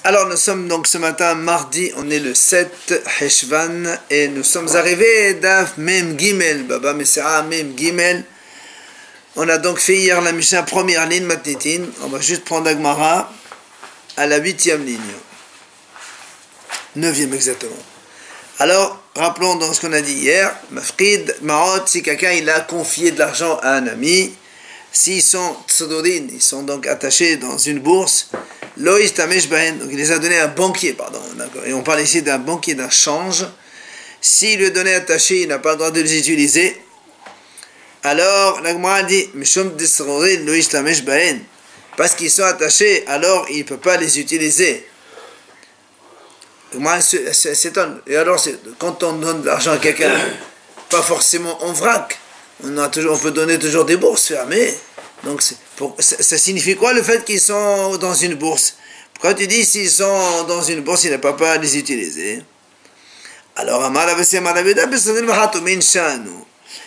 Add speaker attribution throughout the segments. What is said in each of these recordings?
Speaker 1: Alors nous sommes donc ce matin mardi, on est le 7 Heshvan et nous sommes arrivés d'Af Mem Gimel, Baba Mesera Mem Gimel. On a donc fait hier la Mishnah première ligne Matnitin, on va juste prendre Agmara à la 8e ligne, 9e exactement. Alors rappelons donc ce qu'on a dit hier, Mafrid Maot, si quelqu'un il a confié de l'argent à un ami, s'ils sont tsodorin, ils sont donc attachés dans une bourse, Loïs Tamesh Bahen, donc il les a donnés à un banquier, pardon, et on parle ici d'un banquier d'un change. S'il lui donnait attachés, il n'a pas le droit de les utiliser. Alors, la Gemara dit, Mishum Disrorin Loïs Tamesh Bahen, parce qu'ils sont attachés, alors il ne peut pas les utiliser. Moi, s'étonne. Et alors, quand on donne de l'argent à quelqu'un, pas forcément en vrac, on peut donner toujours des bourses fermées. Donc, ça signifie quoi le fait qu'ils sont dans une bourse? Pourquoi tu dis s'ils sont dans une bourse, il ne peut pas les utiliser? Alors,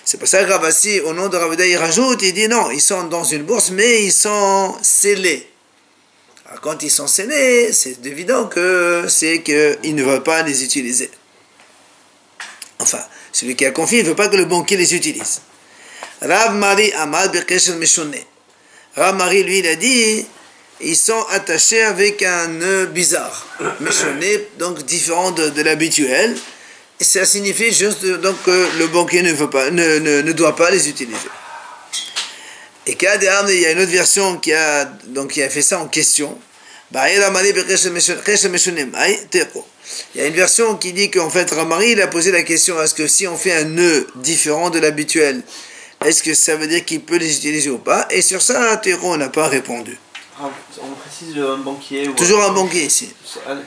Speaker 1: c'est pour ça que Ravasi, au nom de Ravida, il rajoute, il dit non, ils sont dans une bourse, mais ils sont scellés. Alors, quand ils sont scellés, c'est évident que c'est qu'ils ne veulent pas les utiliser. Enfin, celui qui a confié, il ne veut pas que le banquier les utilise. Rav Mari Amad Bekeshel Meshone. Rav Mari, lui, il a dit, ils sont attachés avec un nœud bizarre, Meshone, donc différent de l'habituel. Et ça signifie juste donc que le banquier ne doit pas les utiliser. Et il y a une autre version qui a fait ça en question. Il y a une version qui dit qu'en fait, Rav Mari, il a posé la question, est-ce que si on fait un nœud différent de l'habituel, est-ce que ça veut dire qu'il peut les utiliser ou pas? Et sur ça, Théron n'a pas répondu.
Speaker 2: On précise un banquier.
Speaker 1: Toujours un banquier ici.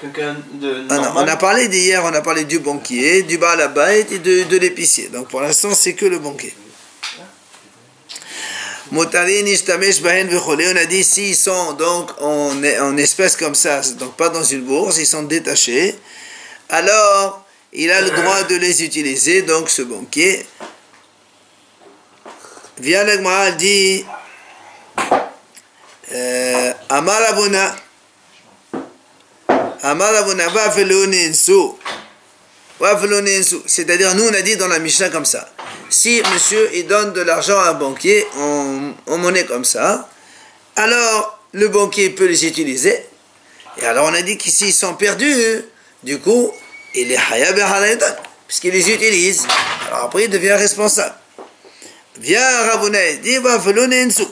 Speaker 2: Quelqu'un de
Speaker 1: normal. On a parlé d'hier, on a parlé du banquier, du Baal Habayit et de l'épicier. Donc pour l'instant, c'est que le banquier. On a dit s'ils sont donc en espèces comme ça, donc pas dans une bourse, ils sont détachés, alors il a le droit de les utiliser, donc ce banquier. Vient l'Agmara, elle dit Amar Abuna Vafelonensu, c'est-à-dire nous on a dit dans la Mishnah comme ça, si monsieur il donne de l'argent à un banquier en monnaie comme ça, alors le banquier peut les utiliser, et alors on a dit qu'ici ils sont perdus, du coup il est hayab halaydan puisqu'il les utilise, alors après il devient responsable. Vient Ravuna dit Vafelonensu,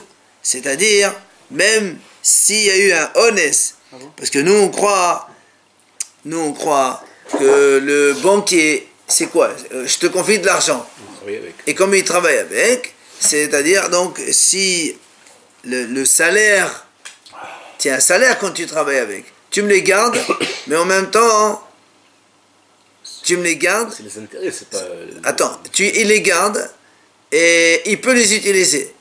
Speaker 1: c'est-à-dire même s'il y a eu un honest, parce que nous on croit que le banquier, c'est quoi? Je te confie de l'argent. Et comme il travaille avec, c'est-à-dire donc si le salaire, tu as un salaire quand tu travailles avec, tu me les gardes, mais en même temps, tu me les gardes.
Speaker 3: C'est les intérêts, c'est pas.
Speaker 1: Attends, il les garde et il peut les utiliser.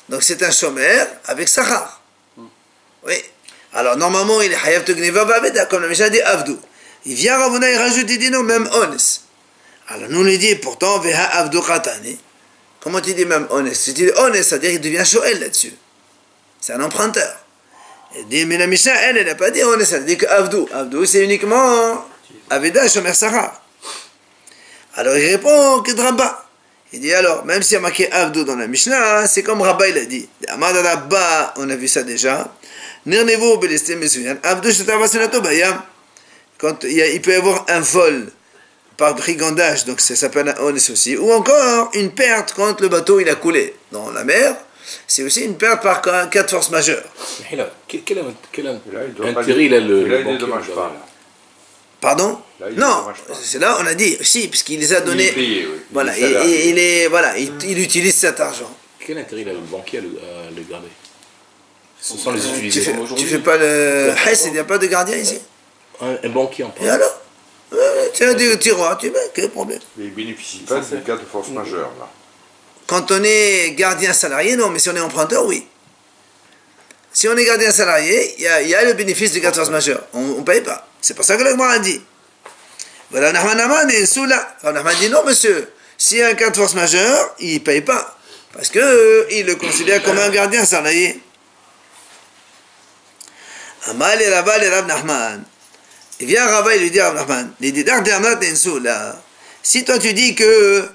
Speaker 1: Donc c'est un chômeur avec Sahar. Oui. Alors normalement il est Hayav Tugniva Vaveda, comme le Mishnah dit Avdu. Il vient Ravuna, il rajoute, il dit non, même honest. Alors nous on lui dit pourtant Veha Avdu Khatani. Comment tu dis même honest? Si tu dis honest, c'est-à-dire qu'il devient Shoel là-dessus. C'est un emprunteur. Il dit, mais la Mishnah, elle n'a pas dit honest, elle dit que Avdu. Avdu c'est uniquement Aveda, chômeur Sahar. Alors il répond que Drabba. Il dit alors, même s'il y a marqué Avdu dans la Mishnah, c'est comme Rabba il a dit. Amad Rabba, on a vu ça déjà. Nirnevo belestem mesuyan. Avdu shetavasenato bayam. Quand il peut y avoir un vol par brigandage, donc ça s'appelle un honest aussi, ou encore une perte quand le bateau il a coulé dans la mer, c'est aussi une perte par cas de force majeure.
Speaker 3: Quel intérêt il a le
Speaker 4: banquier?
Speaker 1: Pardon?
Speaker 4: Là,
Speaker 1: non, c'est là on a dit, si, puisqu'il les a donnés,
Speaker 4: il est payé, oui.
Speaker 1: Voilà, il utilise cet argent.
Speaker 3: Quel intérêt il a le banquier à le garder? Ce sont les utiliser.
Speaker 1: Tu fais pas le Hess, il n'y a pas de gardien ici?
Speaker 3: Un banquier en
Speaker 1: Et alors? Tu as des tiroirs, tu mets, quel problème?
Speaker 4: Mais il ne bénéficie pas des cas de force majeure, là.
Speaker 1: Quand on est gardien salarié, non, mais si on est emprunteur, oui. Si on est gardien salarié, il y a le bénéfice des cas de force majeure. On ne paye pas. C'est pour ça que le Gemara a dit. Voilà, Nahman est sous là. Nahman dit non, monsieur. S'il y a un cas de force majeure, il ne paye pas. Parce qu'il le considère comme un gardien salarié. Amal et Rava et Rav Nachman. Il vient Rava et lui dit à Rav Nachman, il dit, là, si toi tu dis que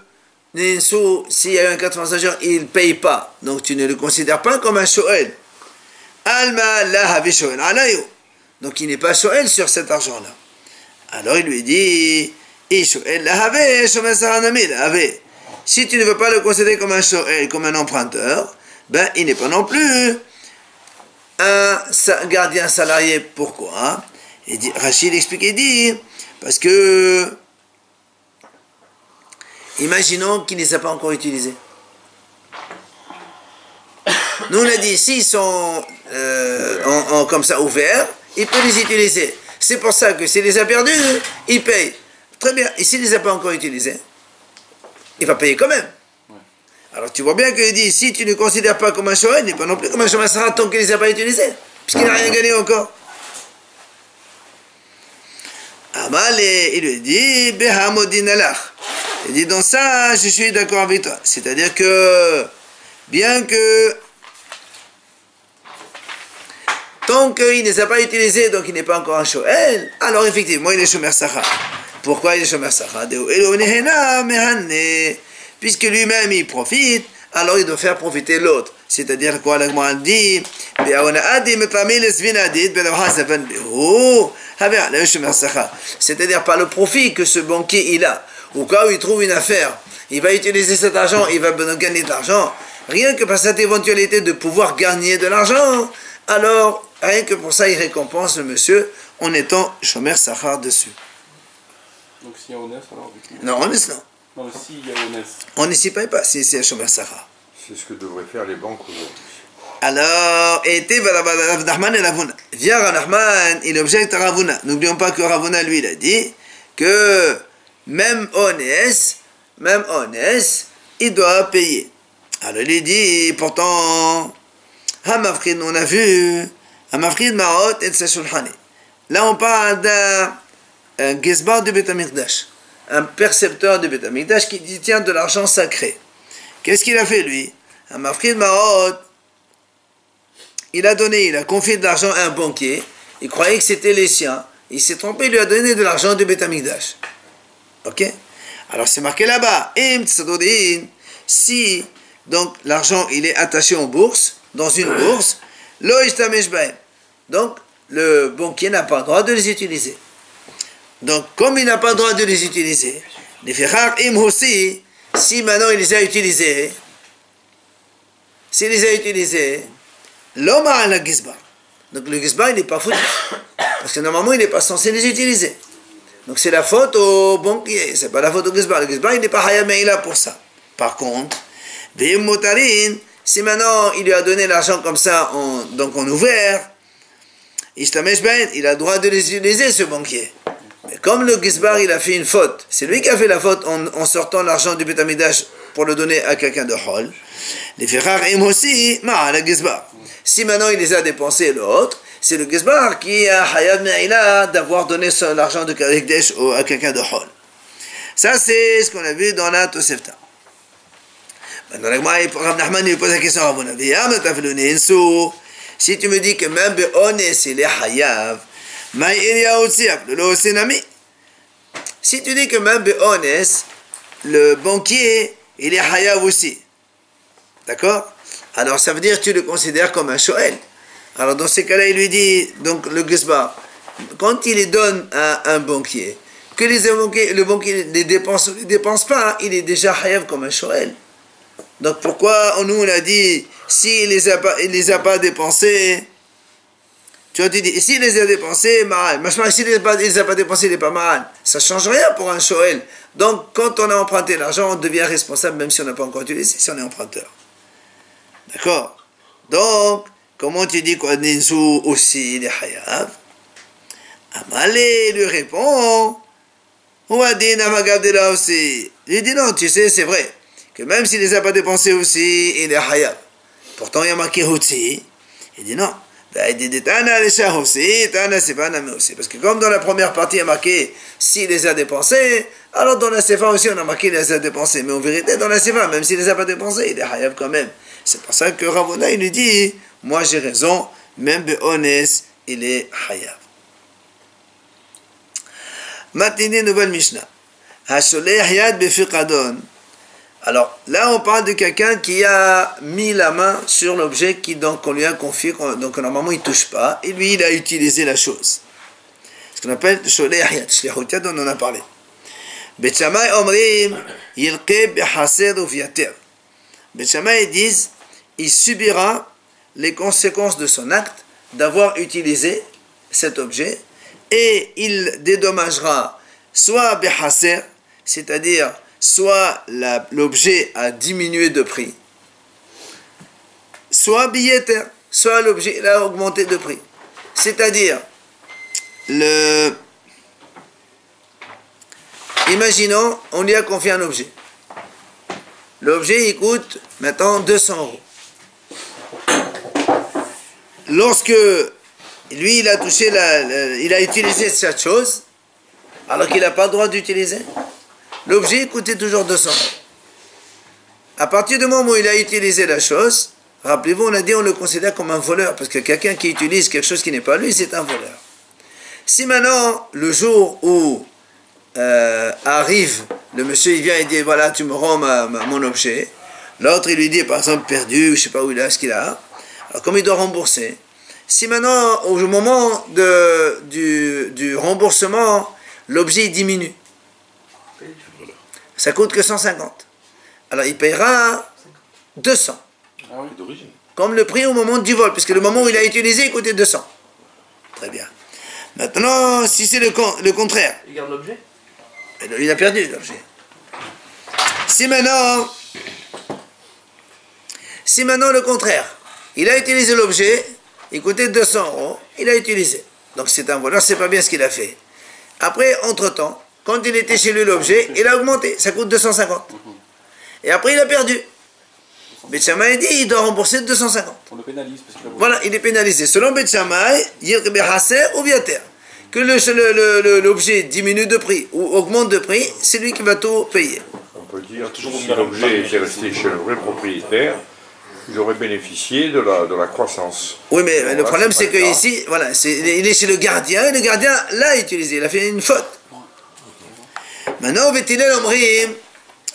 Speaker 1: Nensu, s'il y a eu un cas de force majeure, il ne paye pas, donc tu ne le considères pas comme un shoel. Alma la havi shoel alayo. Donc il n'est pas shoel sur cet argent-là. Alors il lui dit, shoel la have, shomer saranami la have. Si tu ne veux pas le considérer comme un shoel, comme un emprunteur, ben il n'est pas non plus un gardien salarié. Pourquoi? Il dit, Rachid explique et dit, parce que imaginons qu'il ne les a pas encore utilisés. Nous on a dit, s'ils sont comme ça ouverts, il peut les utiliser. C'est pour ça que s'il les a perdus, il paye. Très bien. Et s'il ne les a pas encore utilisés, il va payer quand même. Alors tu vois bien qu'il dit, si tu ne considères pas comme un shoel, il n'est pas non plus comme un shoel tant qu'il ne les a pas utilisés, puisqu'il n'a rien gagné encore. Amal, il lui dit, Behamodin alach. Il dit, dans ça, je suis d'accord avec toi. C'est-à-dire que, bien que, tant qu'il ne les a pas utilisés, donc il n'est pas encore un shoel, alors effectivement, il est shomer sacha. Pourquoi il est shomer sacha? Puisque lui-même, il profite, alors il doit faire profiter l'autre. C'est-à-dire quoi, la Gemara dit, c'est-à-dire par le profit que ce banquier il a, au cas où il trouve une affaire, il va utiliser cet argent, il va gagner de l'argent, rien que par cette éventualité de pouvoir gagner de l'argent, alors rien que pour ça il récompense le monsieur en étant shomer sachar dessus.
Speaker 3: Donc s'il y a honnête alors du coup...
Speaker 1: Non, honnête non.
Speaker 3: Non, mais s'il y a honnête...
Speaker 1: On ne s'y paye pas si c'est un shomer sachar.
Speaker 4: C'est ce que devraient faire les banques aujourd'hui.
Speaker 1: Alors, Rav Nachman et Ravuna. Viens Rav Nachman, il objecte à Ravuna. N'oublions pas que Ravuna, lui, il a dit que même honnête, il doit payer. Alors il dit, pourtant, Hamafrid, on a vu, Hamafrid Maot et Sashulhani. Là, on parle d'un Gizbar de Beth Amikdash, un percepteur de Beth Amikdash qui détient de l'argent sacré. Qu'est-ce qu'il a fait, lui? Hamafrid Maot, il a confié de l'argent à un banquier, il croyait que c'était les siens, il s'est trompé, il lui a donné de l'argent de Beth Amikdash. Ok? Alors c'est marqué là-bas, si donc l'argent il est attaché en bourse, dans une bourse, donc le banquier n'a pas le droit de les utiliser. Donc comme il n'a pas le droit de les utiliser, les ferrar im aussi, si maintenant il les a utilisés, l'homme a la gizbar. Donc le gizbar il n'est pas foutu, parce que normalement il n'est pas censé les utiliser. Donc c'est la faute au banquier, c'est pas la faute au gizbar. Le gizbar il n'est pas hayab meila pour ça. Par contre, si maintenant il lui a donné l'argent comme ça, donc en ouvert, il a le droit de les utiliser, ce banquier. Mais comme le gizbar il a fait une faute, c'est lui qui a fait la faute en sortant l'argent du Beth Amikdash pour le donner à quelqu'un de hol. Les ferrar im aussi, la gizbar. Si maintenant il les a dépensés l'autre, c'est le gizbar qui a hayab me'ila d'avoir donné l'argent de Karikdesh à quelqu'un de hol. Ça c'est ce qu'on a vu dans la Tosefta. Maintenant, Rav Nachman lui pose la question à Ravuna. Si tu me dis que même Be'ones il est hayav, si tu dis que même Be'ones, le banquier, il est hayav aussi. D'accord? Alors ça veut dire que tu le considères comme un shoel. Alors dans ces cas-là, il lui dit, donc le gizbar, quand il les donne à un banquier, que le banquier les dépense ou ne les dépense pas, il est déjà hayav comme un shoel. Donc pourquoi nous on a dit, s'il les a pas dépensés, tu as dit, s'il les a dépensés, mal. Machin, s'il les a pas dépensés, il n'est pas mal. Ça ne change rien pour un shoel. Donc quand on a emprunté l'argent, on devient responsable même si on n'a pas encore utilisé, si on est emprunteur. D'accord? Donc, comment tu dis quoi, Ninsu aussi, il est hayav? Amalé lui répond, Ouadin Amagabdela aussi. Il dit non, tu sais, c'est vrai, que même s'il ne les a pas dépensés aussi, il est hayav. Pourtant, il y a marqué Hutsi. Il dit non. Il dit Tana les aussi, Tana c'est pas Name aussi. Parce que comme dans la première partie, il y a marqué s'il les a dépensés, alors dans la Sefa aussi, on a marqué il les a dépensés. Mais en vérité, dans la Sefa, même s'il ne les a pas dépensés, il est hayav quand même. C'est pour ça que Ravuna, il lui dit, moi j'ai raison, même Be'ones, il est Hayav. Maintenant, nouvelle Mishnah. Hasholech yad befiqadon. Alors, là, on parle de quelqu'un qui a mis la main sur l'objet qu'on lui a confié, donc normalement il ne touche pas, et lui, il a utilisé la chose. Ce qu'on appelle Sholech yad, Shlichut yad, on en a parlé. Bet Shammai omrim, yilqeh behaser uviater. Bet Shammai disent, il subira les conséquences de son acte d'avoir utilisé cet objet, et il dédommagera soit behaser, c'est-à-dire soit l'objet a diminué de prix, soit billeter, soit l'objet a augmenté de prix. C'est-à-dire, imaginons, on lui a confié un objet. L'objet, il coûte maintenant 200 €. Lorsque lui, il a touché, il a utilisé cette chose, alors qu'il n'a pas le droit d'utiliser, l'objet coûtait toujours 200 €. À partir du moment où il a utilisé la chose, rappelez-vous, on a dit on le considère comme un voleur, parce que quelqu'un qui utilise quelque chose qui n'est pas lui, c'est un voleur. Si maintenant, le jour où arrive, le monsieur il vient et dit voilà, tu me rends mon objet, l'autre il lui dit par exemple perdu, je ne sais pas où il a, ce qu'il a, alors comme il doit rembourser, si maintenant, au moment du remboursement, l'objet diminue, ça coûte que 150. Alors il paiera 200.
Speaker 3: Ah oui, d'origine.
Speaker 1: Comme le prix au moment du vol, puisque le moment où il a utilisé, il coûtait 200. Très bien. Maintenant, si c'est le contraire,
Speaker 2: Il garde l'objet.
Speaker 1: il a perdu l'objet. Si maintenant le contraire, il a utilisé l'objet, il coûtait 200 €, il a utilisé. Donc c'est un voleur, c'est pas bien ce qu'il a fait. Après, entre-temps, quand il était chez lui l'objet, il a augmenté, ça coûte 250. Et après il a perdu. Bet Shammai dit il doit rembourser 250.
Speaker 3: On le pénalise parce qu'il a
Speaker 1: Voilà, il est pénalisé. Selon Bet Shammai, ou viater, que l'objet diminue de prix ou augmente de prix, c'est lui qui va tout payer.
Speaker 4: On peut dire que si l'objet était resté chez le vrai propriétaire, il aurait bénéficié de la croissance.
Speaker 1: Oui, mais
Speaker 4: Bon,
Speaker 1: le
Speaker 4: là,
Speaker 1: problème
Speaker 4: c'est
Speaker 1: c'est
Speaker 4: pas
Speaker 1: que
Speaker 4: le cas.
Speaker 1: ici, voilà, il est chez le gardien et le gardien l'a utilisé, il a fait une faute. Maintenant, Bet Hillel omrim,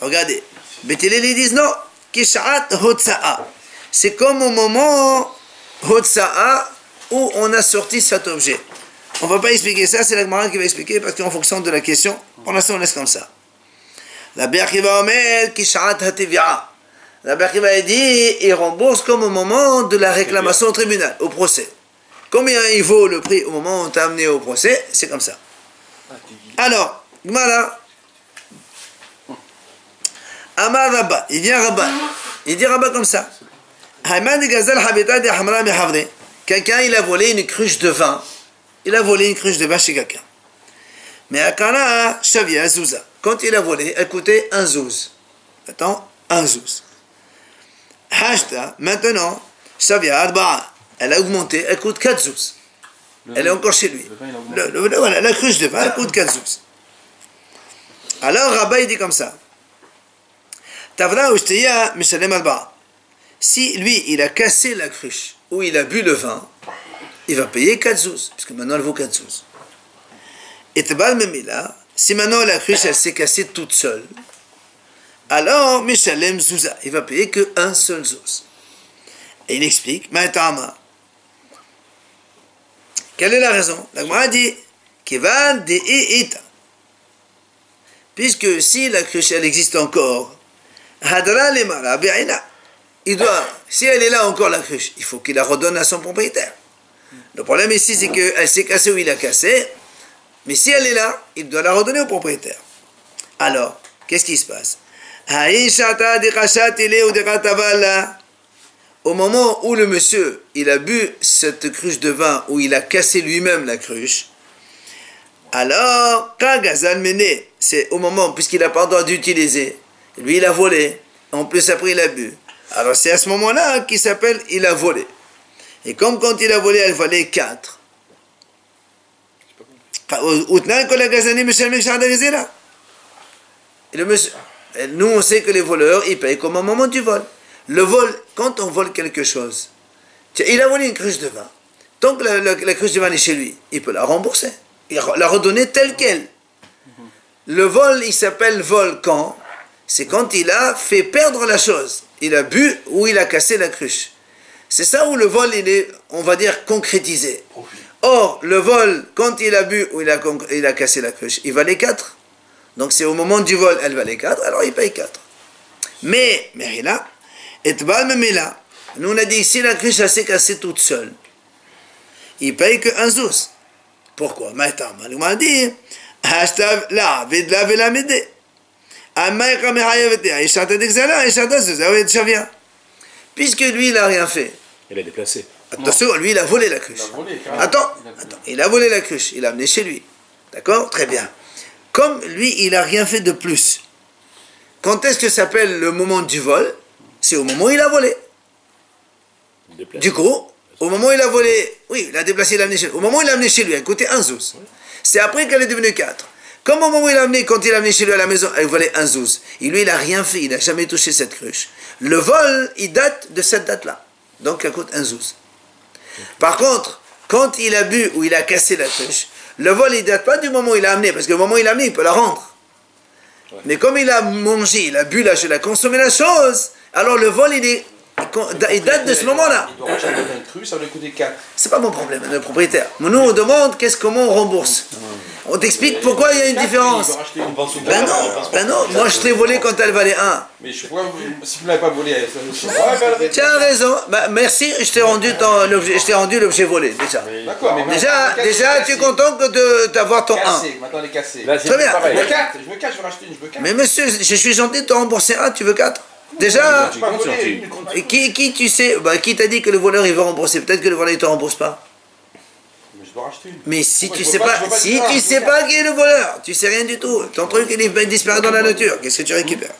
Speaker 1: regardez, Bet Hillel ils disent non, kishat hotsa'a. C'est comme au moment hotsa'a où on a sorti cet objet. On ne va pas expliquer ça, c'est la Gemara qui va expliquer parce qu'en fonction de la question, pour l'instant on laisse comme ça. La Berchiva omer kishat hativi'a. La Berchiva dit, il rembourse comme au moment de la réclamation au tribunal, au procès. Combien il vaut le prix au moment où on t'a amené au procès, c'est comme ça. Alors, Gemara, Amar Rabba, il vient Rabba, il dit Rabba comme ça. Quelqu'un, il a volé une cruche de vin. Il a volé une cruche de vin chez quelqu'un. Mais Akara, Shavia, Zouza. Quand il a volé, elle coûtait un zouz. Attends, un zouz. Hashta, maintenant, Shavia, Arba'a. Elle a augmenté, elle coûte 4 zouz. Elle est encore chez lui. Voilà, la cruche de vin, elle coûte 4 zouz. Alors, Rabba, il dit comme ça. Tavra Ushtiya, Mishalem Arba'a. Si lui, il a cassé la cruche, ou il a bu le vin, il va payer 4 zouz, puisque maintenant elle vaut 4 zouz. Et Tebal Memila, si maintenant la cruche, elle s'est cassée toute seule, alors Mishalem Zouza, il va payer que un seul zouz. Et il explique, Ma'atama. Quelle est la raison? La Gemara dit, Kevan de Ita. Puisque si la cruche, elle existe encore, Hadra Lemara Be'ina. Il doit, si elle est là encore la cruche, il faut qu'il la redonne à son propriétaire. Le problème ici, c'est qu'elle s'est cassée où il a cassé, mais si elle est là, il doit la redonner au propriétaire. Alors, qu'est-ce qui se passe? Au moment où le monsieur, il a bu cette cruche de vin, où il a cassé lui-même la cruche, alors, c'est au moment, puisqu'il n'a pas le droit d'utiliser, lui il a volé, en plus après il a bu. Alors c'est à ce moment-là qu'il s'appelle il a volé. Et comme quand il a volé, elle valait 4. Et le monsieur, nous on sait que les voleurs, ils payent comme au moment du vol. Le vol, quand on vole quelque chose, il a volé une cruche de vin. Tant que la cruche devait aller chez lui, il peut la rembourser. Il la redonner telle qu'elle. Le vol, il s'appelle vol quand? C'est quand il a fait perdre la chose. Il a bu ou il a cassé la cruche. C'est ça où le vol, il est, on va dire, concrétisé. Or, le vol, quand il a bu ou il a cassé la cruche, il valait 4. Donc c'est au moment du vol, elle valait 4, alors il paye 4. Mais là, et là, nous on a dit, si la cruche s'est cassée toute seule, il paye que un zouz. Pourquoi? Maintenant, on a dit, puisque lui, il n'a rien fait.
Speaker 3: Il a déplacé.
Speaker 1: Attention, lui, il a volé la cruche. Attends, il a volé la cruche, il l'a amené chez lui. D'accord? Très bien. Comme lui, il n'a rien fait de plus. Quand est-ce que ça s'appelle le moment du vol? C'est au moment où il a volé. Du coup, au moment où il a volé, oui, il a déplacé, il l'a amené chez lui. Au moment où il l'a amené chez lui, elle coûtait un zouz. C'est après qu'elle est devenue 4. Comme au moment où il l'a amené, quand il l'a amené chez lui à la maison, elle valait un zouz. Et lui, il n'a rien fait, il n'a jamais touché cette cruche. Le vol, il date de cette date-là. Donc, elle coûte un zouz. Par contre, quand il a bu ou il a cassé la cruche, le vol, il ne date pas du moment où il l'a amené, parce que le moment où il l'a amené, il peut la rendre. Ouais. Mais comme il a mangé, il a bu la chose, il a consommé la chose, alors le vol, il date de ce moment-là.
Speaker 3: Il doit racheter une cruche, ça va lui coûter 4.
Speaker 1: C'est pas mon problème, le propriétaire. Nous, on demande comment on rembourse. On t'explique pourquoi il y a une différence. Ben non, moi je l'ai volé quand elle valait 1.
Speaker 3: Mais si vous ne l'avez pas volé,
Speaker 1: tu as raison. Bah, merci, je t'ai rendu l'objet volé déjà.
Speaker 3: D'accord, mais
Speaker 1: déjà tu es content d'avoir ton 1.
Speaker 3: Maintenant, elle est cassée.
Speaker 1: Très bien.
Speaker 3: Je veux 4, je veux 4, je veux racheter une, je veux 4.
Speaker 1: Mais monsieur, je suis gentil de te rembourser 1, tu veux 4? Déjà, et qui tu sais, qui t'a dit que le voleur il va rembourser? Peut-être que le voleur il ne te rembourse pas.
Speaker 3: Mais je dois racheter une.
Speaker 1: Mais si tu sais pas, tu sais pas qui est le voleur, tu sais rien du tout. Ton truc il disparaît dans la nature. Qu'est-ce que tu récupères?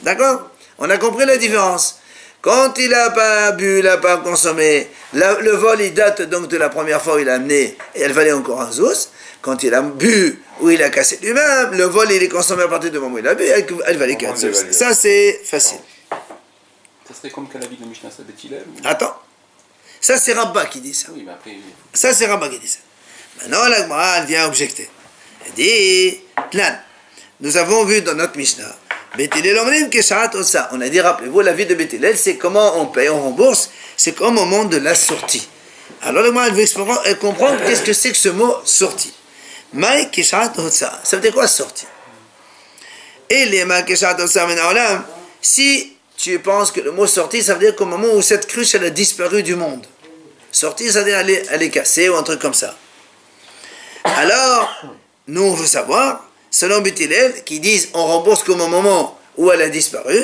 Speaker 1: D'accord? On a compris la différence. Quand il n'a pas bu, il n'a pas consommé, le vol il date donc de la première fois où il a amené et elle valait encore un zouz. Quand il a bu ou il a cassé lui-même, le vol il est consommé à partir du moment où il a bu, elle valait 4 zouz. Ça c'est facile.
Speaker 3: Ça serait comme qu'à la vie de Mishnah Sabet Hillel ou...
Speaker 1: Attends. Ça c'est Rabba qui dit ça.
Speaker 3: Oui, mais après...
Speaker 1: Ça c'est Rabba qui dit ça. Maintenant la Gemara elle vient objecter. Elle dit, Tlan, nous avons vu dans notre Mishnah, Beit Hillel omrim keshat osa. On a dit, rappelez-vous, la vie de Beit Hillel, c'est comment on paye, on rembourse, c'est au moment de la sortie. Alors la Gemara elle veut comprendre qu'est-ce que c'est que ce mot sortie. Maï keshat osa. Ça veut dire quoi sortie? Et les maï keshat osa menaolam, si tu penses que le mot sortie, ça veut dire qu'au moment où cette cruche elle a disparu du monde. Sortie, ça veut dire elle est cassée ou un truc comme ça. Alors, nous on veut savoir, selon Beit Hillel, qui disent on rembourse qu'au moment où elle a disparu,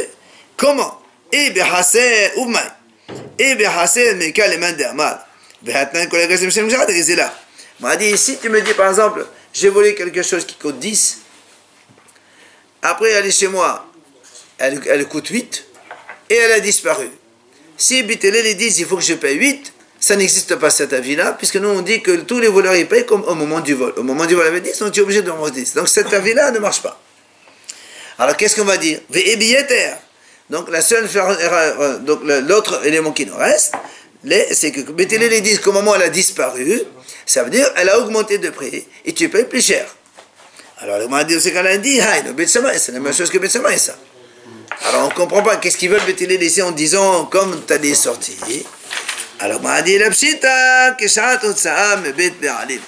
Speaker 1: comment? Et behaser umay. Et behaser meka le man de amal. Behatnan kolega sem shem jad et là. M'a dit si tu me dis par exemple, j'ai volé quelque chose qui coûte 10. Après elle est chez moi, elle coûte 8 et elle a disparu. Si Beit Hillel dit il faut que je paye 8, ça n'existe pas cet avis-là, puisque nous on dit que tous les voleurs ils payent comme au moment du vol. Au moment du vol, avait 10, donc tu es obligé de rembourser 10. Donc cet avis-là ne marche pas. Alors qu'est-ce qu'on va dire? Donc la seule, donc l'autre élément qui nous reste, c'est que Beit Hillel dit qu'au moment où elle a disparu, ça veut dire elle a augmenté de prix et tu payes plus cher. Alors on va dire c'est qu'elle a dit, c'est la même chose que Beit Shammai ça. Alors on ne comprend pas qu'est-ce qu'ils veulent Beit Hillel ici en disant comme tu as des sorties. Alors, on a dit la pshita, keshat otsa'a mebet be'alim.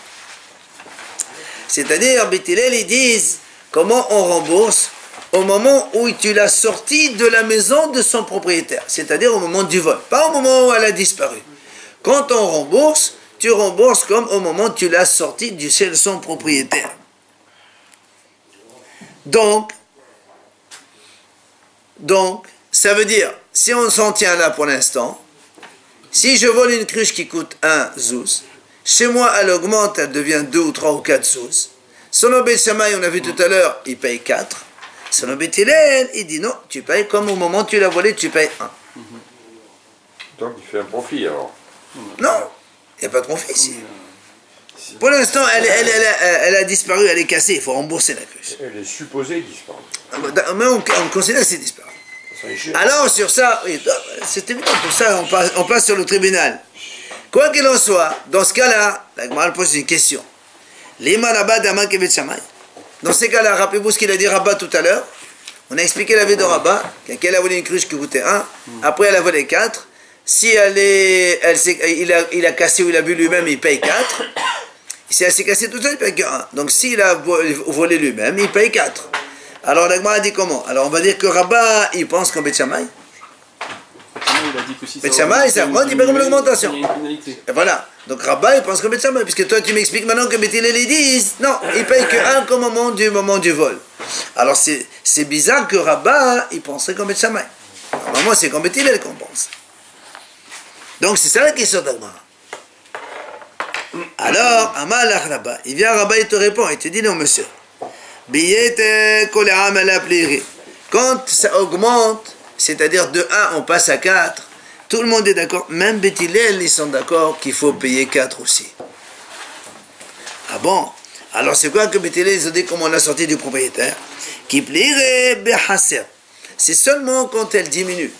Speaker 1: C'est-à-dire, Beit Hillel, ils disent comment on rembourse au moment où tu l'as sorti de la maison de son propriétaire, c'est-à-dire au moment du vol, pas au moment où elle a disparu. Quand on rembourse, tu rembourses comme au moment où tu l'as sorti du chez son propriétaire. Donc, ça veut dire, si on s'en tient là pour l'instant, si je vole une cruche qui coûte 1 zouz, chez moi elle augmente, elle devient 2 ou 3 ou 4 zouz. Selon Beit Shammai, on a vu tout à l'heure, il paye 4. Selon Beit Hillel, il dit non, tu payes comme au moment où tu l'as volé, tu payes 1.
Speaker 4: Donc il fait un profit alors.
Speaker 1: Non, il n'y a pas de profit ici. Pour l'instant, elle a disparu, elle est cassée, il faut rembourser la cruche.
Speaker 4: Elle est supposée disparaître.
Speaker 1: Mais on considère que c'est disparu. Alors sur ça, oui, c'est évident, pour ça on passe sur le tribunal. Quoi qu'il en soit, dans ce cas-là, la Gemara pose une question. Lima Rabba Dama Kevet Shamay. Dans ces cas-là, rappelez-vous ce qu'il a dit Rabba tout à l'heure. On a expliqué la vie de Rabba, qu'elle a volé une cruche qui coûtait 1, après elle a volé 4. Si il a cassé ou il a bu lui-même, il paye 4. Si elle s'est cassée toute seule, il paye que 1. Donc s'il a volé lui-même, il paye 4. Alors la Gemara a dit comment? Alors on va dire que Rabba, il pense qu'en Beth Shammai.
Speaker 2: Il a dit que si
Speaker 1: Beth Shammai, ça augmente, il paye comme l'augmentation.
Speaker 2: Il y a une pénalité.
Speaker 1: Et voilà. Donc Rabba, il pense qu'en Beth Shammai. Puisque toi, tu m'expliques maintenant que Beth Hillel, ils disent non, il paye que 1 qu'au moment du vol. Alors c'est bizarre que Rabba, il penserait qu'en Beth Shammai. Normalement, c'est qu'en Beth Hillel qu'on pense. Donc c'est ça la question d'Agmara. Alors, Amal Rabba, il vient Rabba, il te répond, il te dit non monsieur. Quand ça augmente, c'est-à-dire de 1 on passe à 4, tout le monde est d'accord, même Beth Hillel, ils sont d'accord qu'il faut payer 4 aussi. Ah bon? Alors c'est quoi que Beth Hillel, ils ont dit comme on a sorti du propriétaire? Qui plierait behaser. C'est seulement quand elle diminue.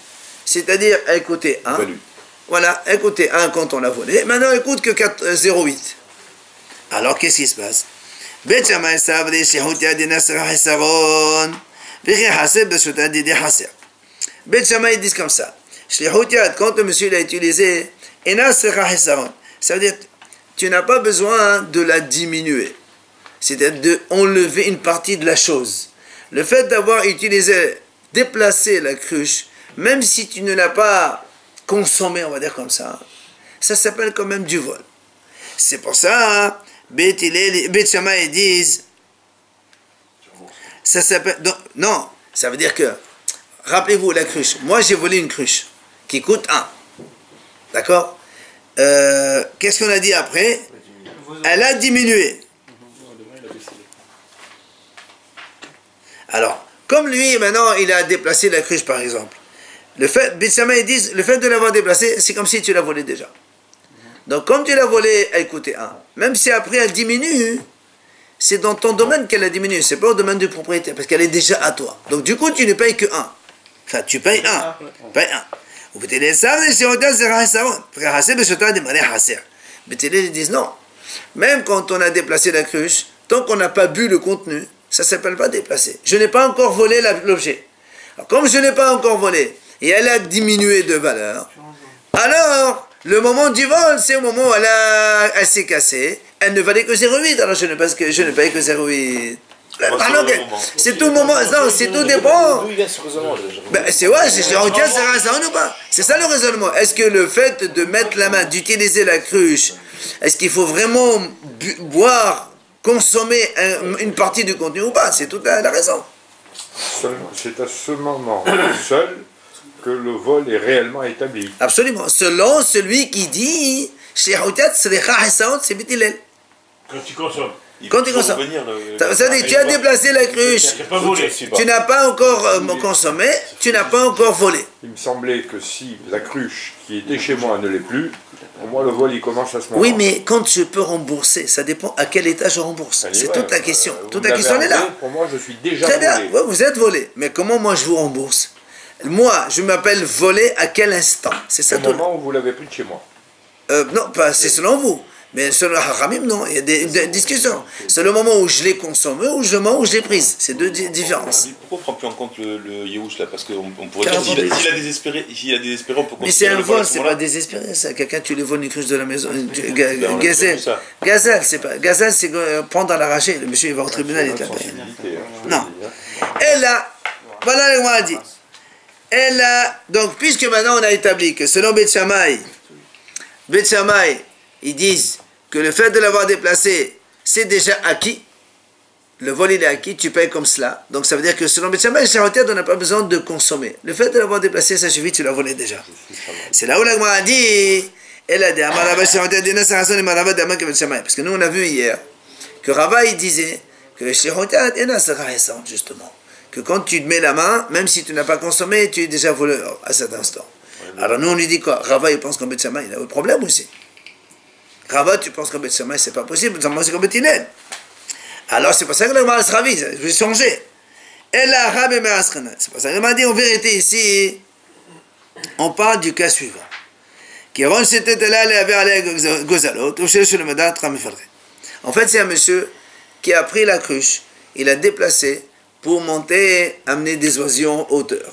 Speaker 1: C'est-à-dire, elle coûtait 1. Voilà, elle coûtait 1 quand on l'a volé. Maintenant, elle coûte que 0,8. Alors, qu'est-ce qui se passe? Beth Shammai savri shehutia dinasra hisaron. Beth Shammai disent comme ça. Shehutia, quand le monsieur l'a utilisé, enasra hisaron. Ça veut dire, tu n'as pas besoin de la diminuer. C'est-à-dire d'enlever une partie de la chose. Le fait d'avoir utilisé, déplacé la cruche, même si tu ne l'as pas consommé, on va dire comme ça s'appelle quand même du vol. C'est pour ça, Beth Shammai disent, ça s'appelle, non, ça veut dire que, rappelez-vous la cruche, moi j'ai volé une cruche qui coûte 1, d'accord? Qu'est-ce qu'on a dit après? Elle a diminué. Alors, comme lui, maintenant, il a déplacé la cruche, par exemple, Beth Shammai disent, le fait de l'avoir déplacé, c'est comme si tu l'as volé déjà. Donc, comme tu l'as volé, elle coûtait 1. Même si après elle diminue, c'est dans ton domaine qu'elle a diminué, c'est pas au domaine du propriétaire, parce qu'elle est déjà à toi. Donc, du coup, tu ne payes que 1. Enfin, tu payes 1. Tu payes 1. Beth Hillel disent non. Même quand on a déplacé la cruche, tant qu'on n'a pas bu le contenu, ça ne s'appelle pas déplacer. Je n'ai pas encore volé l'objet. Alors, comme je n'ai pas encore volé, et elle a diminué de valeur, alors, le moment du vol, c'est au moment où elle s'est cassée, elle ne valait que 0,8, alors je ne paye que 0,8. C'est tout le moment, non, c'est tout dépend. C'est ouais, c'est raison ou pas? C'est ça le raisonnement. Est-ce que le fait de mettre la main, d'utiliser la cruche, est-ce qu'il faut vraiment boire, consommer une partie du contenu ou pas? C'est toute la raison.
Speaker 4: C'est à ce moment seul que le vol est réellement établi.
Speaker 1: Absolument. Selon celui qui dit c'est Beth Hillel.
Speaker 5: Quand tu consommes.
Speaker 1: Quand tu consommes. C'est-à-dire tu as déplacé la cruche, tu n'as pas encore consommé, tu n'as pas encore volé.
Speaker 4: Il me semblait que si la cruche qui était chez moi ne l'est plus, pour moi le vol il commence à ce moment.
Speaker 1: Oui, mais quand je peux rembourser, ça dépend à quel état je rembourse. C'est toute la question. Toute la question est là.
Speaker 4: Pour moi je suis déjà
Speaker 1: très bien.
Speaker 4: volé.
Speaker 1: Ouais, vous êtes volé. Mais comment moi je vous rembourse? Moi, je m'appelle volé à quel instant? C'est ça tout.
Speaker 4: Au moment où vous l'avez pris de chez moi.
Speaker 1: Non, pas, c'est selon vous. Mais selon le Haramim, non, il y a des discussions. C'est le moment où je l'ai consommé ou le moment où je l'ai prise. C'est deux différences.
Speaker 5: Pourquoi on ne prend plus en compte le Yehush là? Parce qu'on pourrait dire s'il a désespéré, on peut
Speaker 1: mais c'est un vol, c'est pas désespéré ça. Quelqu'un, tu lui voles une cruche de la maison. Gazelle. Gazelle, c'est pas. Gazelle, c'est prendre à l'arraché. Le monsieur, il va au tribunal, il te la paye. Non. Et là, voilà le m'a dit. Et là, donc, puisque maintenant on a établi que selon Beth Shammai, ils disent que le fait de l'avoir déplacé, c'est déjà acquis. Le vol, il est acquis, tu payes comme cela. Donc ça veut dire que selon Beth Shammai, on n'a pas besoin de consommer. Le fait de l'avoir déplacé, ça suffit, tu l'as volé déjà. C'est là où la Gemara a dit, parce que nous on a vu hier que Rava il disait que justement, que quand tu te mets la main, même si tu n'as pas consommé, tu es déjà voleur à cet instant. Alors nous on lui dit quoi? Rava il pense qu'en Beth Shammai il a un problème aussi. Rava, tu penses qu'en Beth Shammai c'est pas possible, c'est comme Beth Hillel. Alors c'est pour ça que le Gemara sera vite, je vais changer. C'est pour ça que le Gemara dit en vérité ici, on parle du cas suivant. En fait, c'est un monsieur qui a pris la cruche, il a déplacé pour monter, amener des oiseaux en hauteur.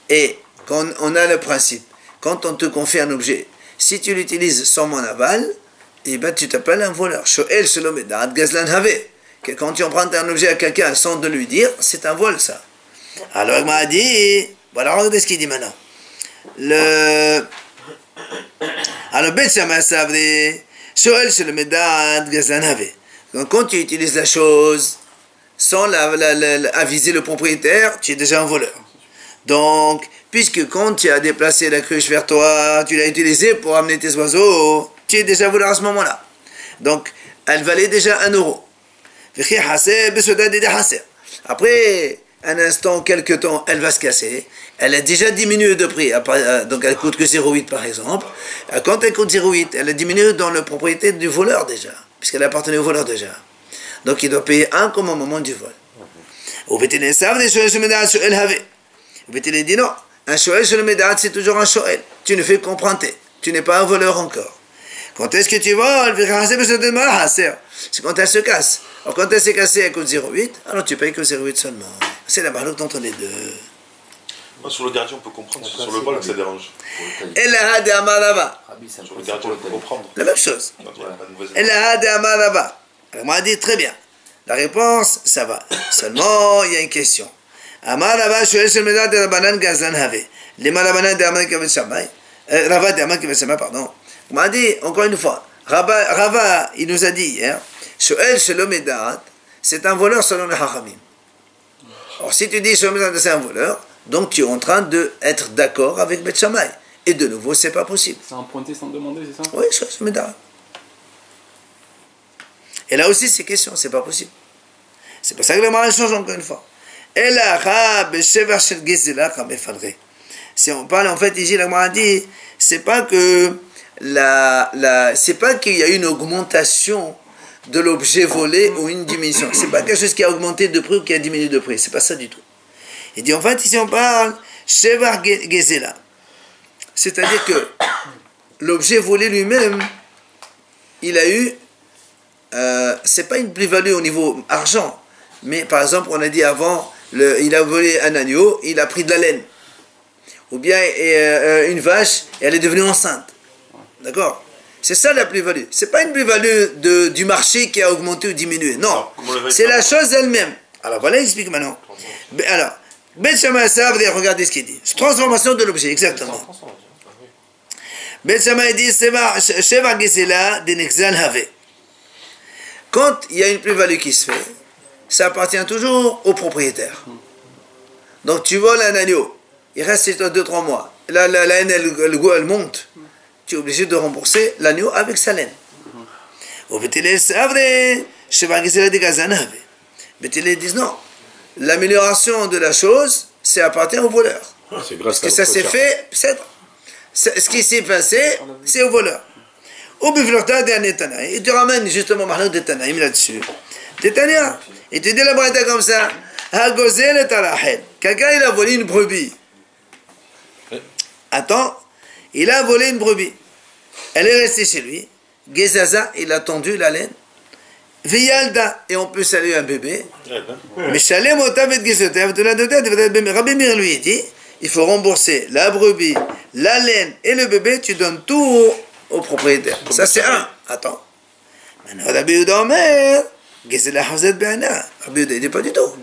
Speaker 1: Et quand on a le principe, quand on te confie un objet, si tu l'utilises sans mon aval, eh ben, tu t'appelles un voleur. Shoel shelom edat gazlan have. Que quand tu empruntes un objet à quelqu'un sans de lui dire, c'est un vol ça. Alors il m'a dit, voilà, regardez ce qu'il dit maintenant. Alors Bet Shammai savait, Shoel shelom edat gazlan have. Donc quand tu utilises la chose sans aviser le propriétaire, tu es déjà un voleur. Donc, puisque quand tu as déplacé la cruche vers toi, tu l'as utilisée pour amener tes oiseaux, tu es déjà voleur à ce moment-là. Donc, elle valait déjà 1 euro. Après un instant, quelques temps, elle va se casser. Elle a déjà diminué de prix. Donc, elle coûte que 0,8 par exemple. Quand elle coûte 0,8, elle a diminué dans la propriété du voleur déjà, puisqu'elle appartenait au voleur déjà. Donc, il doit payer 1 comme au moment du vol. Il dit non, un shoel sur le médad, c'est toujours un shoel. Tu ne fais qu'emprunter. Tu n'es pas un voleur encore. Quand est-ce que tu voles? C'est quand elle se casse. Alors quand elle s'est cassée, elle coûte 0,8, alors tu payes que 0,8 seulement. C'est la barloque entre les deux.
Speaker 5: Moi, sur le gardien, on peut comprendre. Sur le vol, ça dérange.
Speaker 1: Et la had amarava.
Speaker 5: Sur le gardien, on peut comprendre.
Speaker 1: La même chose.
Speaker 5: Non, il y a pas de mauvaise-
Speaker 1: Et la had amarava. Alors moi, dit très bien. La réponse, ça va. Seulement, il y a une question. Amarava, shoel sur le médad de Rabbanan Gazlan have. Les Rabbanan de Aman Kevin Shammai. Rava de Aman Kevin Shammai, pardon. On m'a dit, encore une fois, Rava, il nous a dit hier, Shoel Shelom Edat, c'est un voleur selon les Hachamim. Alors si tu dis Shelom Edat, c'est un voleur, donc tu es en train d'être d'accord avec Bet Shammai. Et de nouveau, c'est pas possible.
Speaker 2: C'est emprunté sans demander, c'est ça?
Speaker 1: Oui, Shelom Edat. Et là aussi, c'est question, c'est pas possible. C'est pour ça que le mariage change encore une fois. Si on parle, en fait, ici, la Gemara dit, c'est pas que c'est pas qu'il y a une augmentation de l'objet volé ou une diminution. C'est pas quelque chose qui a augmenté de prix ou qui a diminué de prix. C'est pas ça du tout. Il dit, en fait, ici, on parle Shevar Gezela. C'est-à-dire que l'objet volé lui-même, il a eu, c'est pas une plus-value au niveau argent, mais par exemple, on a dit avant, il a volé un agneau, il a pris de la laine. Ou bien une vache, et elle est devenue enceinte. D'accord? C'est ça la plus-value. C'est pas une plus-value du marché qui a augmenté ou diminué. Non. C'est la chose elle-même. Alors voilà, il explique maintenant. Alors, Bet Shammai Savre, regardez ce qu'il dit. Transformation de l'objet, exactement. Bet Shammai dit, Sheva Gesela d'Enexal Have. Quand il y a une plus-value qui se fait, ça appartient toujours au propriétaire. Donc tu voles un agneau, il reste chez toi 2-3 mois. La laine, elle monte. Tu es obligé de rembourser l'agneau avec sa laine. Au Bétélé, c'est vrai, Sheva Gesela de Gazan Have. Bétélé disent non. L'amélioration de la chose, ça appartient au voleur.
Speaker 3: C'est grâce
Speaker 1: Parce que ça s'est fait, ce qui s'est passé, c'est au voleur. Au Biflorta de Netanaï, il te ramène justement Mahlok de Tanaïm là-dessus. Tétania, il te dit la braïta comme ça. Hagozel et Talahel. Quelqu'un, il a volé une brebis. Attends, il a volé une brebis. Elle est restée chez lui. Gezaza, il a tendu la laine. Viyalda, et on peut saluer un bébé. Mais Shalem Otavet Gezotev de la dotative, Rabbi Mir lui dit, il faut rembourser la brebis, la laine et le bébé, tu donnes tout au propriétaire. Ça c'est un. Attends. Maintenant, Rabbi Yehuda Omer, Gezela Hazet Be'ana. Rabbi Yehuda, il dit pas du tout.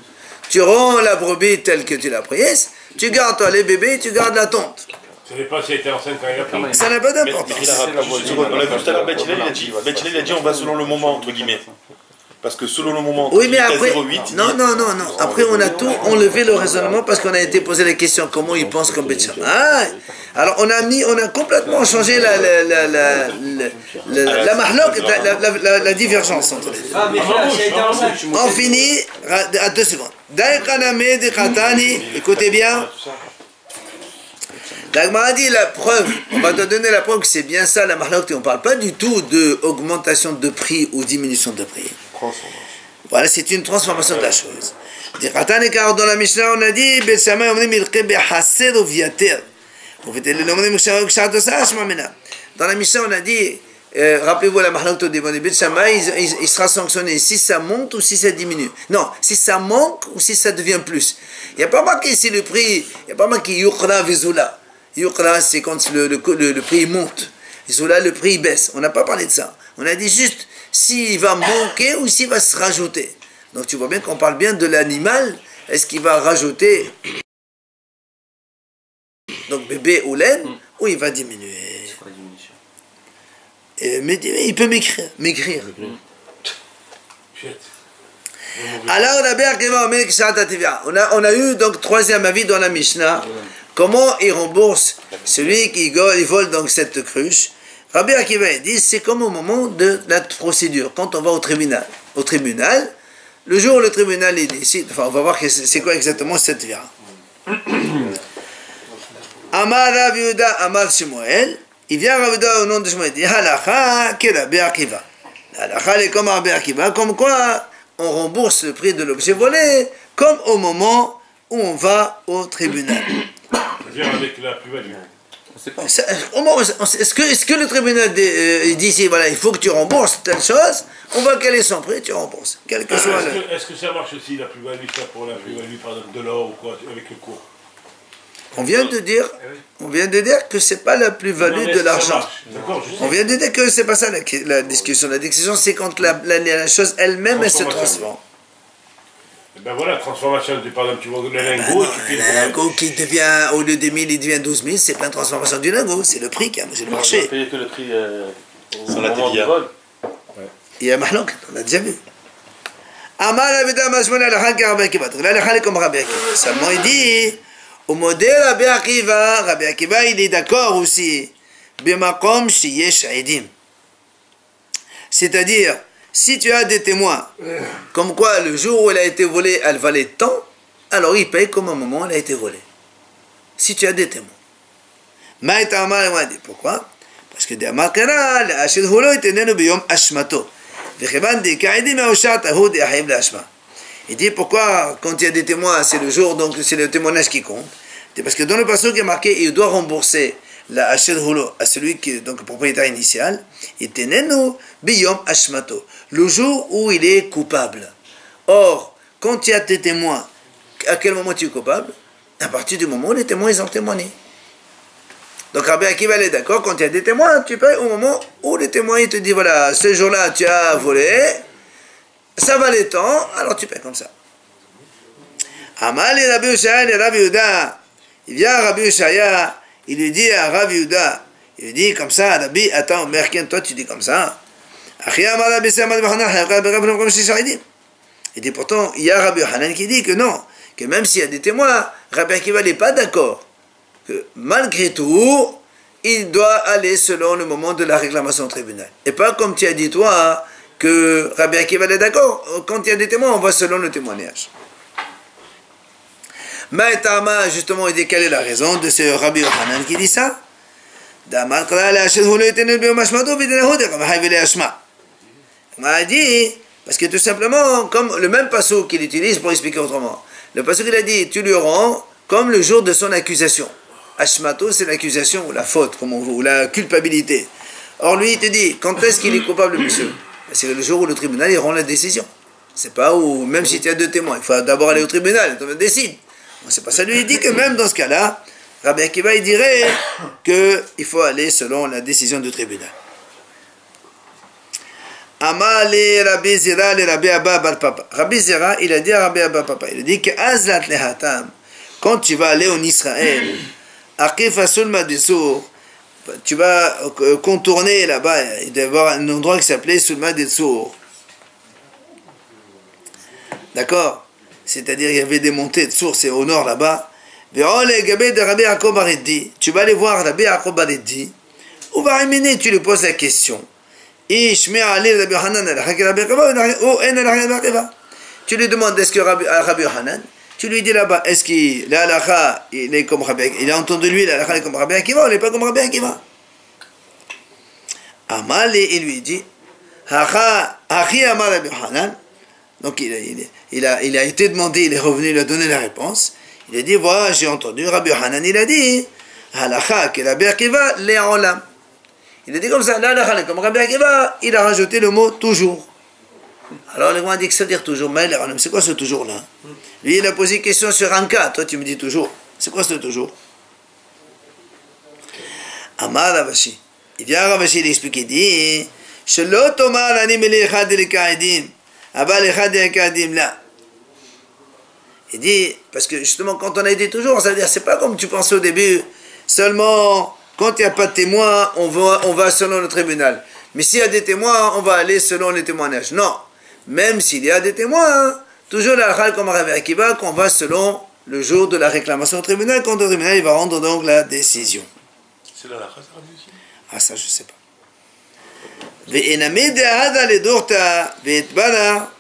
Speaker 1: Tu rends la brebis telle que tu l'as prise, tu gardes toi les bébés, tu gardes la tonte.
Speaker 6: Ça n'est pas si elle était enceinte quand il a pris.
Speaker 1: Ça n'a pas d'importance.
Speaker 5: On l'a vu tout à l'heure, Bethilel, il a dit on va selon le moment, entre guillemets. Parce que selon le moment,
Speaker 1: Oui, mais après,
Speaker 5: 0,8,
Speaker 1: non. Après, on a tout enlevé le raisonnement parce qu'on a été posé la question comment ils pensent comme Bet Shammai. Alors, on a complètement changé la mahlok, la divergence entre les deux.
Speaker 6: Ah, mais là, si elle était enceinte.
Speaker 1: On finit à 2 secondes. Daïkaname de Khatani, écoutez bien. La Gemara dit la preuve, on va te donner la preuve que c'est bien ça la mahlok, on ne parle pas du tout d'augmentation de prix ou diminution de prix. Voilà, c'est une transformation de la chose. Car dans la Mishnah, on a dit Bet Shammai omnim ilke behaser ou viater. Dans la Mishnah, on a dit, rappelez-vous la Mahlokto des Bet Shammai, il sera sanctionné si ça monte ou si ça diminue. Non, si ça manque ou si ça devient plus. Il n'y a pas marqué ici le prix, il n'y a pas marqué Yukra Vizula. Yukra, c'est quand le prix monte. Vizula, le prix baisse. On n'a pas parlé de ça. On a dit juste s'il va manquer ou s'il va se rajouter. Donc tu vois bien qu'on parle bien de l'animal. Est-ce qu'il va rajouter donc bébé ou laine ou il va diminuer? Mais il peut maigrir. Alors on a eu donc troisième avis dans la Mishnah. Comment il rembourse celui qui vole donc cette cruche? Rabbi Akiva dit c'est comme au moment de la procédure, quand on va au tribunal. Au tribunal, le jour où le tribunal il décide, enfin on va voir c'est quoi exactement cette vira. Amar Rav Yehuda, Amar Shmuel, il vient Rav Yehuda au nom de Shmuel, il dit Halacha que Rabbi Akiva. Halacha est comme Rabbi Akiva, comme quoi on rembourse le prix de l'objet volé, comme au moment où on va au tribunal.
Speaker 6: C'est-à-dire avec la plus-value.
Speaker 1: Est-ce que le tribunal dit ici, voilà, il faut que tu rembourses telle chose, on va caler son prix, tu rembourses. Quel que soit
Speaker 6: Est-ce que ça marche aussi, la plus-value, ça, pour la plus-value, par exemple, de l'or ou quoi, avec le cours?
Speaker 1: On vient de dire que c'est pas la plus-value de l'argent. On vient de dire que c'est pas ça la discussion. La discussion, c'est quand la chose elle-même, elle se transforme.
Speaker 6: Et ben voilà, transformation, par exemple, tu vois le lingot,
Speaker 1: le lingot qui devient, au lieu de 1000, il devient 12 000, c'est pas une transformation du lingot, c'est le prix qui a le marché.
Speaker 2: On ne paye que le prix
Speaker 5: Sans la TVA.
Speaker 1: Il y a Mahlok, on a déjà vu. Amar Abida Mashmon al-Hal Rabbi Akiva. Là, comme Rabbi Akiva. Seulement, il dit, au modèle Rabbi Akiva, il est d'accord aussi. Bimakom shiyesh aidim. C'est-à-dire, si tu as des témoins, comme quoi le jour où elle a été volée, elle valait tant, alors il paye comme au moment où elle a été volée. Si tu as des témoins. Pourquoi? Parce que il dit pourquoi quand il y a des témoins, c'est le jour, donc c'est le témoignage qui compte. C'est parce que dans le passage qui est marqué, il doit rembourser la Hachel Holo à celui qui est donc le propriétaire initial, et tenenu biyom ashmato, le jour où il est coupable. Or, quand il y a tes témoins, à quel moment tu es coupable? À partir du moment où les témoins ils ont témoigné. Donc Rabbi Akiva est d'accord, quand il y a des témoins, tu payes au moment où les témoins ils te disent voilà, ce jour-là tu as volé, ça valait tant, alors tu payes comme ça. Amal et Rabbi Ushaya et Rabbi Yehuda, il vient à Rabbi Ushaya, il lui dit à Rabbi Yehuda, il lui dit comme ça, Rabbi, attends, Merken, toi tu dis comme ça. Il dit pourtant, il y a Rabbi Hanan qui dit que non, que même s'il y a des témoins, Rabbi Akiva n'est pas d'accord. Que malgré tout, il doit aller selon le moment de la réclamation au tribunal. Et pas comme tu as dit toi, que Rabbi Akiva est d'accord, quand il y a des témoins, on va selon le témoignage. Maïtama, justement, il dit quelle est la raison de ce Rabbi Hanan qui dit ça? On a dit, parce que tout simplement, comme le même passage qu'il utilise pour expliquer autrement, le passage qu'il a dit, tu lui rends comme le jour de son accusation. Ashmato, c'est l'accusation, ou la faute, comme on veut, ou la culpabilité. Or, lui, il te dit, quand est-ce qu'il est coupable, monsieur? C'est le jour où le tribunal, il rend la décision. C'est pas où, même si tu as deux témoins, il faut d'abord aller au tribunal, tu décides. C'est pas ça, lui, il dit que même dans ce cas-là, Rabbi Akiva, il dirait qu'il faut aller selon la décision du tribunal. Amali Rabbi Zira le Rabbi Abba Bar Papa. Rabbi Zira, il a dit à Rabbi Abba Papa, il a dit que Azlat lehatam, quand tu vas aller en Israël, Aqif Sulma Dessour, tu vas contourner là-bas, il doit y avoir un endroit qui s'appelait Sulma Dessour. D'accord? C'est-à-dire il y avait des montées de sources, c'est au nord là-bas. Tu vas aller voir Rabbi Yaakov Bareddi, ou tu lui poses la question. Tu lui demandes est-ce que Rabbi Hanan, tu lui dis là-bas, est-ce qu'il la halakha, il est comme Rabbi Akiva, il a entendu lui, la halakha est comme Rabbi Akiva, ou il n'est pas comme Rabbi Akiva? Amal, il lui dit, Hachi Amar Rabbi Hanan, donc il a été demandé, il est revenu, il a donné la réponse, il a dit, voilà, j'ai entendu, Rabbi Hanan, il a dit, halakha, que Rabbi Akiva, les olam. Il a dit comme ça, là, comme Rabbi Akiva, il a rajouté le mot toujours. Alors le Gemara dit que ça veut dire toujours, mais c'est quoi ce toujours là? Lui il a posé une question sur un cas, toi tu me dis toujours. C'est quoi ce toujours? Amar Ravashi. Il vient Ravashi, il explique, il dit Shelo tomar ani melechad elekadim, aval echad elekadim là. Il dit, parce que justement quand on a dit toujours, ça veut dire, c'est pas comme tu pensais au début, seulement quand il n'y a pas de témoins, on va selon le tribunal. Mais s'il y a des témoins, on va aller selon les témoignages. Non. Même s'il y a des témoins, toujours la halakha comme Rabbi Akiva, qu'on va selon le jour de la réclamation au tribunal, quand le tribunal il va rendre donc la décision.
Speaker 5: C'est la halakha, ça Rabbi aussi?
Speaker 1: Ah ça je sais pas. Ve'enamid hada ledorta ve'etbana.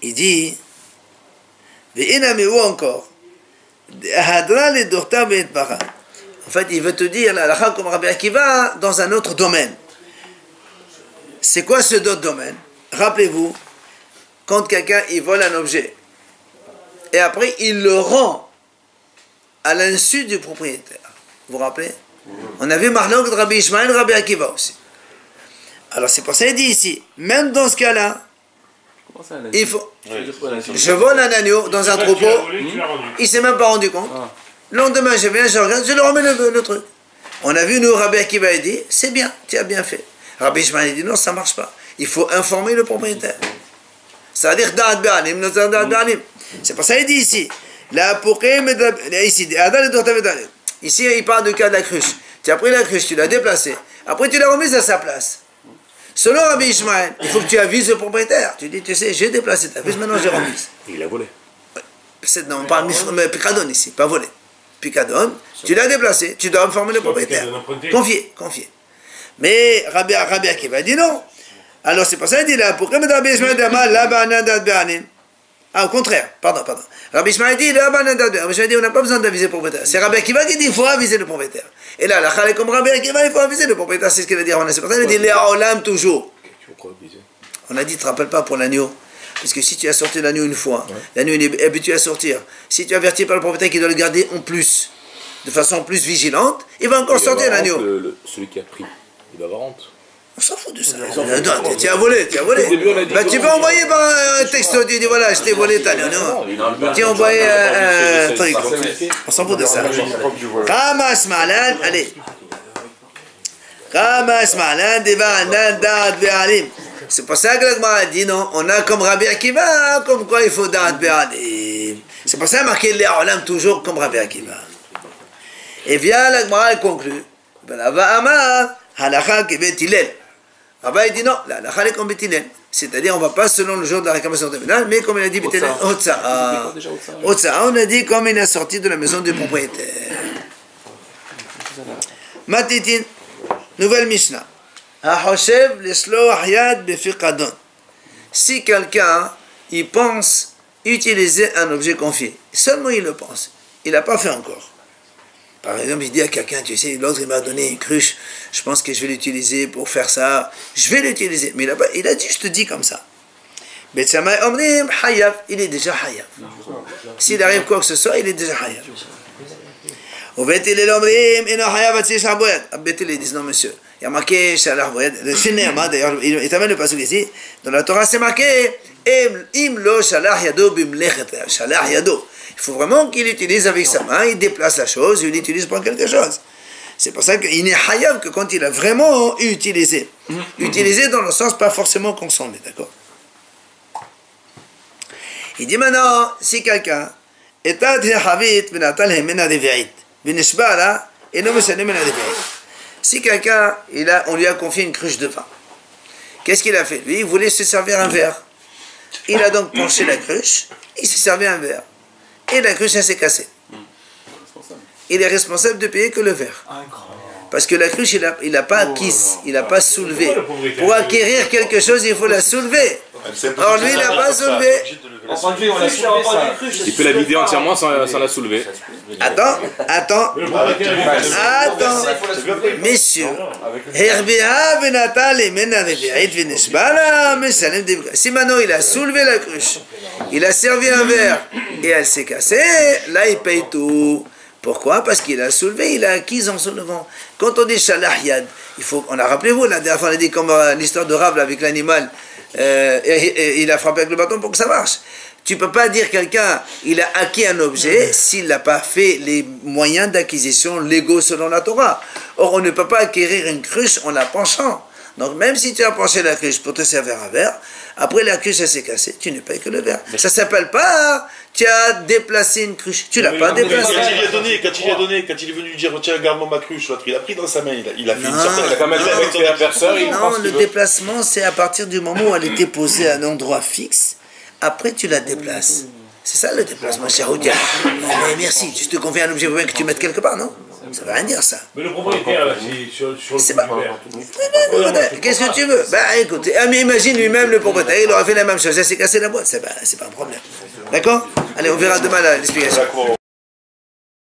Speaker 1: Il dit ve'enamid ou encore hadra ledorta ve'etbana. En fait, il veut te dire la halakha comme Rabbi Akiva dans un autre domaine. C'est quoi ce d'autre domaine? Rappelez-vous, quand quelqu'un il vole un objet et après il le rend à l'insu du propriétaire. Vous vous rappelez? On a vu Marlon de Rabbi Ishmael, Rabbi Akiva aussi. Alors c'est pour ça qu'il dit ici, même dans ce cas-là, il faut. Je vole un agneau dans un troupeau, il ne s'est même pas rendu compte. Le lendemain, je viens, je regarde, je lui remets le truc. On a vu, nous, Rabbi Akiva a dit, c'est bien, tu as bien fait. Rabbi Ishmael a dit, non, ça ne marche pas. Il faut informer le propriétaire. C'est-à-dire, c'est pour ça qu'il dit ici, ici, il parle du cas de la cruche. Tu as pris la cruche, tu l'as déplacée. Après, tu l'as remise à sa place. Selon Rabbi Ishmael, il faut que tu avises le propriétaire. Tu dis, tu sais, j'ai déplacé ta cruche, maintenant j'ai remise.
Speaker 3: Il a volé.
Speaker 1: Non, on parle de picadone ici, pas volé. Picadone, tu l'as déplacé, tu dois informer le propriétaire. Confier. Mais Rabbi Akiva dit non. Alors c'est pour ça qu'il dit là, pourquoi Rabbi Ishmael dit au contraire, pardon. Rabbi Ishmael dit, on n'a pas besoin d'aviser le propriétaire. C'est Rabbi Akiva qui dit, il faut aviser le propriétaire. Et là, la chale comme Rabbi Akiva, il faut aviser le propriétaire, c'est ce qu'il va dire. C'est pour ça qu'il dit, les olam toujours. On a dit, tu ne te rappelles pas pour l'agneau. Parce que si tu as sorti l'agneau une fois, l'agneau est habitué à sortir. Si tu es averti par le propriétaire qui doit le garder en plus, de façon plus vigilante, il va encore sortir l'agneau.
Speaker 3: Celui qui a pris, il va avoir honte.
Speaker 1: On s'en fout de ça. Tu as volé. Bah, tu peux envoyer par un texto, tu dis voilà, je t'ai volé ta agneau. Tu as envoyé un truc. On s'en fout de ça. Ramas Malan, allez. Ramas Malan, Deva Nandad Be'alim. C'est pour ça que la Gemara a dit non, on a comme Rabbi Akiva, comme quoi il faut Da'at Be'alim. C'est pour ça qu'il a marqué les Olam toujours comme Rabbi Akiva. Et vient la Gemara, elle conclut. Belava Amar, Halakha ki Bet Hillel. Rabbi dit non, la halakha est comme Bet Hillel. C'est-à-dire, on ne va pas selon le jour de la réclamation tribunal, mais comme il a dit Bet Hillel, Otsa'a. Otsa'a, on a dit comme il est sorti de la maison du propriétaire. Matitin, nouvelle Mishnah. Si quelqu'un il pense utiliser un objet confié, seulement il le pense, il n'a pas fait encore. Par exemple, il dit à quelqu'un, tu sais, l'autre il m'a donné une cruche, je pense que je vais l'utiliser pour faire ça, je vais l'utiliser. Mais il a dit, je te dis comme ça. Bet Shammai omrim hayav, il est déjà hayav. S'il arrive quoi que ce soit, il est déjà hayav. Au Bet Hillel omrim, ino hayav atzi shaboyad. À Bet Hillel, ils disent non monsieur. Il y a marqué Shalach Boyad, le Shinema, d'ailleurs, il t'amène le passage ici. Dans la Torah, c'est marqué Im lo Shalach Yado bimlechet, Shalach Yado. Il faut vraiment qu'il utilise avec sa main, il déplace la chose, il l'utilise pour quelque chose. C'est pour ça qu'il n'est hayav que quand il a vraiment utilisé. Utilisé dans le sens pas forcément consommé, d'accord? Il dit maintenant, si quelqu'un est adhavit v'natal hemena devi'it v'nishbara et non meshanem mena devi'it. Si quelqu'un, on lui a confié une cruche de vin, qu'est-ce qu'il a fait? Lui, il voulait se servir un verre. Il a donc penché la cruche, il s'est servi un verre. Et la cruche, elle s'est cassée. Il est responsable de payer que le verre. Parce que la cruche, il n'a pas acquis, il n'a pas soulevé. Pour acquérir quelque chose, il faut la soulever. Or, lui, il n'a pas soulevé.
Speaker 3: Il peut la vider entièrement sans la soulever.
Speaker 1: Attends. Messieurs, si maintenant il a soulevé la cruche, il a servi un verre et elle s'est cassée, là il paye tout. Pourquoi? Parce qu'il a soulevé, il a acquis en soulevant. Quand on dit Shalah Yad, on a rappelez-vous, la dernière fois on a dit comme l'histoire de Rav avec l'animal, et il a frappé avec le bâton pour que ça marche. Tu ne peux pas dire quelqu'un, il a acquis un objet s'il n'a pas fait les moyens d'acquisition légaux selon la Torah. Or, on ne peut pas acquérir une cruche en la penchant. Donc, même si tu as penché la cruche pour te servir un verre, après la cruche elle s'est cassée, tu ne payes que le verre. Ça ne s'appelle pas, tu as déplacé une cruche. Tu ne l'as pas déplacée.
Speaker 5: Quand il est venu dire, tiens, garde-moi ma cruche, l'autre, il a pris dans sa main, il a fait une sorte
Speaker 3: Il a quand même fait l'adversaire, il
Speaker 1: Non,
Speaker 3: pense
Speaker 1: le
Speaker 3: qu'il veut.
Speaker 1: déplacement, c'est à partir du moment où elle était posée à un endroit fixe. Après, tu la déplaces. C'est ça le déplacement, cher Oudia. Mais merci, tu te confies à un objet que tu mettes quelque part, non? Ça ne veut rien dire, ça.
Speaker 6: Mais le propriétaire, là, c'est sur le
Speaker 1: C'est
Speaker 6: coup
Speaker 1: pas-
Speaker 6: du verre.
Speaker 1: Qu'est-ce que tu veux? Bah écoute, mais imagine lui-même le propriétaire, il aurait fait la même chose, il s'est cassé la boîte, c'est pas un problème. D'accord? Allez, on verra demain l'explication.